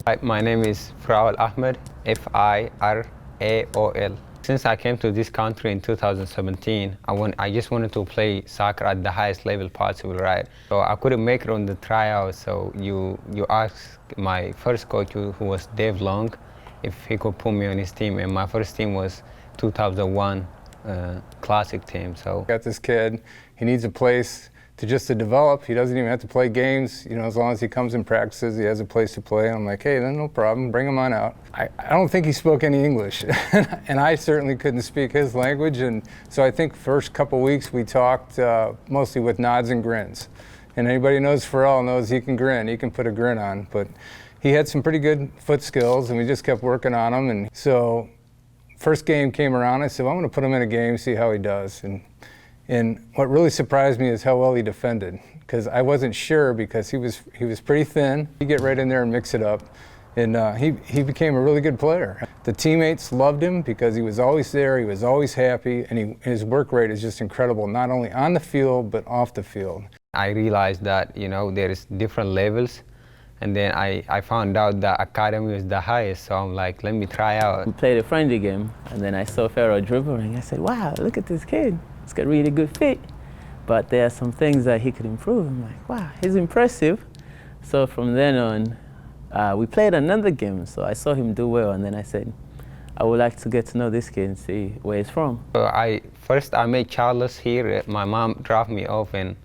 Hi, my name is Firaol Ahmed, Firaol. Since I came to this country in 2017, I just wanted to play soccer at the highest level possible, right? So I couldn't make it on the tryouts, so you asked my first coach, who was Dave Long, if he could put me on his team, and my first team was 2001 Classic team. So got this kid, he needs a place to develop. He doesn't even have to play games, as long as he comes and practices, he has a place to play. And I'm like, hey, then no problem, bring him on out. I don't think he spoke any English, and I certainly couldn't speak his language. And so I think first couple weeks we talked mostly with nods and grins. And anybody who knows Firaol knows he can grin, he can put a grin on. But he had some pretty good foot skills, and we just kept working on him. And so first game came around, I said, well, I'm going to put him in a game, see how he does. And what really surprised me is how well he defended, because I wasn't sure, because he was pretty thin. He'd get right in there and mix it up, and he became a really good player. The teammates loved him because he was always there, he was always happy, and his work rate is just incredible, not only on the field but off the field. I realized that there is different levels. And then I found out that academy was the highest, so I'm like, let me try out. We played a friendly game, and then I saw Firaol dribbling. I said, wow, look at this kid. He's got really good feet. But there are some things that he could improve. I'm like, wow, he's impressive. So from then on, we played another game, so I saw him do well, and then I said, I would like to get to know this kid and see where he's from. So first I met Charles here. My mom dropped me off, and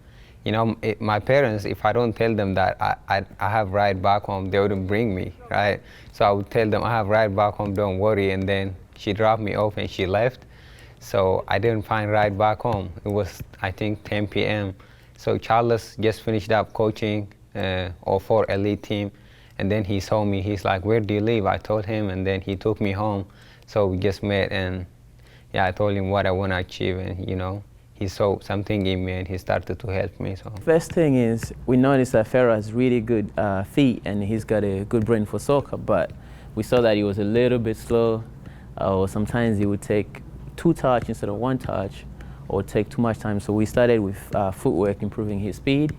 my parents, if I don't tell them that I have ride back home, they wouldn't bring me, right? So I would tell them I have ride back home, don't worry, and then she dropped me off and she left. So I didn't find ride back home. It was, I think, 10 p.m. So Charles just finished up coaching 04 elite team, and then he saw me, he's like, where do you live? I told him, and then he took me home. So we just met, and yeah, I told him what I want to achieve, and he saw something in me and he started to help me. So first thing is, we noticed that Firaol has really good feet and he's got a good brain for soccer, but we saw that he was a little bit slow, or sometimes he would take 2 touches instead of 1 touch, or take too much time. So we started with footwork, improving his speed,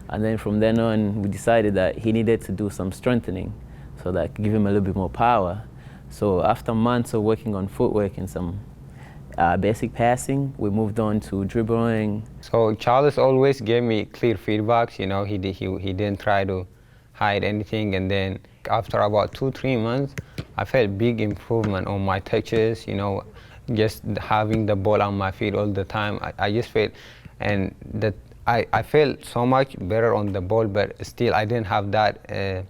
and then from then on we decided that he needed to do some strengthening so that could give him a little bit more power. So after months of working on footwork and some basic passing, we moved on to dribbling. So Charles always gave me clear feedbacks. He didn't try to hide anything. And then after about 2-3 months, I felt big improvement on my touches. Just having the ball on my feet all the time. I just felt, and that I felt so much better on the ball, but still I didn't have that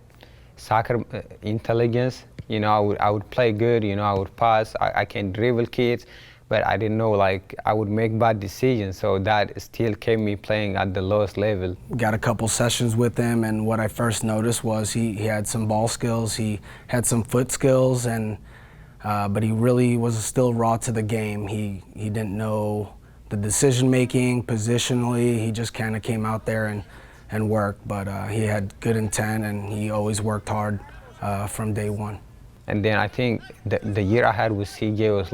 soccer intelligence. I would play good. I would pass. I can dribble kids. But I didn't know, I would make bad decisions, so that still kept me playing at the lowest level. Got a couple sessions with him, and what I first noticed was he had some ball skills, he had some foot skills, and but he really was still raw to the game. He didn't know the decision-making, positionally. He just kind of came out there and worked, but he had good intent, and he always worked hard from day one. And then I think the year I had with CJ was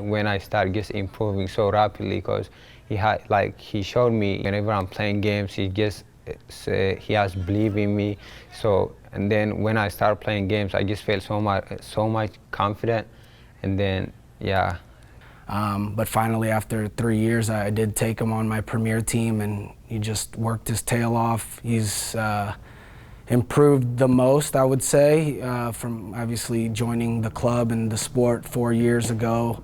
when I started just improving so rapidly, because he showed me whenever I'm playing games, he has belief in me. So, and then when I started playing games, I just felt so much confident, and then yeah. But finally, after 3 years, I did take him on my premier team, and he just worked his tail off. He's improved the most, I would say, from obviously joining the club and the sport 4 years ago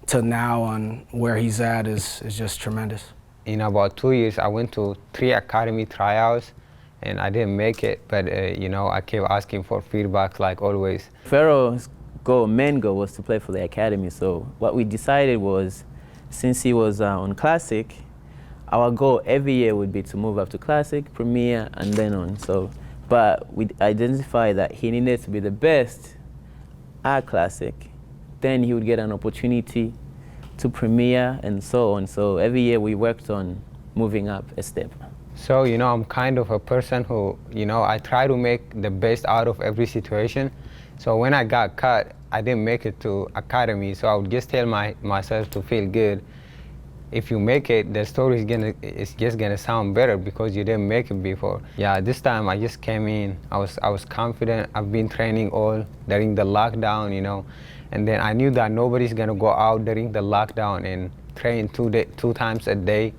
to now, on where he's at is just tremendous. In about 2 years, I went to 3 academy tryouts, and I didn't make it, but I kept asking for feedback like always. Firaol's main goal was to play for the academy, so what we decided was, since he was on Classic, our goal every year would be to move up to Classic, Premier, and then on. But we identified that he needed to be the best at Classic. Then he would get an opportunity to Premier and so on. So every year we worked on moving up a step. So, I'm kind of a person who, I try to make the best out of every situation. So when I got cut, I didn't make it to academy, so I would just tell myself to feel good. if you make it, the story is just gonna sound better because you didn't make it before. Yeah, this time I just came in. I was confident. I've been training all during the lockdown, you know, and then I knew that nobody's gonna go out during the lockdown and train two times a day.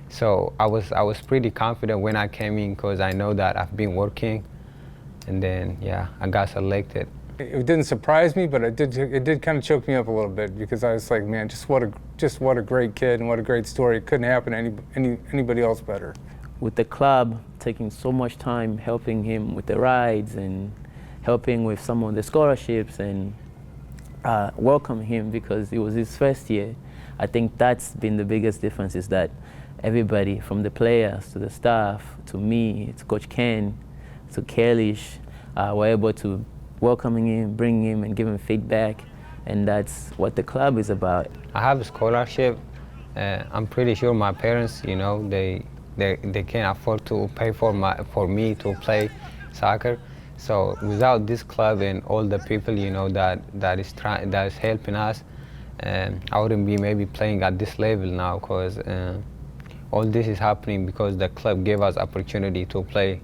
So I was pretty confident when I came in because I know that I've been working, and then yeah, I got selected. It didn't surprise me, but it did kind of choke me up a little bit because I was like, man, just what a great kid and what a great story. It couldn't happen to anybody else better. With the club taking so much time helping him with the rides and helping with some of the scholarships and welcome him because it was his first year, I think that's been the biggest difference, is that everybody from the players to the staff to me to Coach Ken to Kalish were able to welcoming him, bring him, and give him feedback, and that's what the club is about. I have a scholarship. I'm pretty sure my parents, you know, they can't afford to pay for me to play soccer. So without this club and all the people, you know, that is helping us, I wouldn't be maybe playing at this level now, because all this is happening because the club gave us opportunity to play.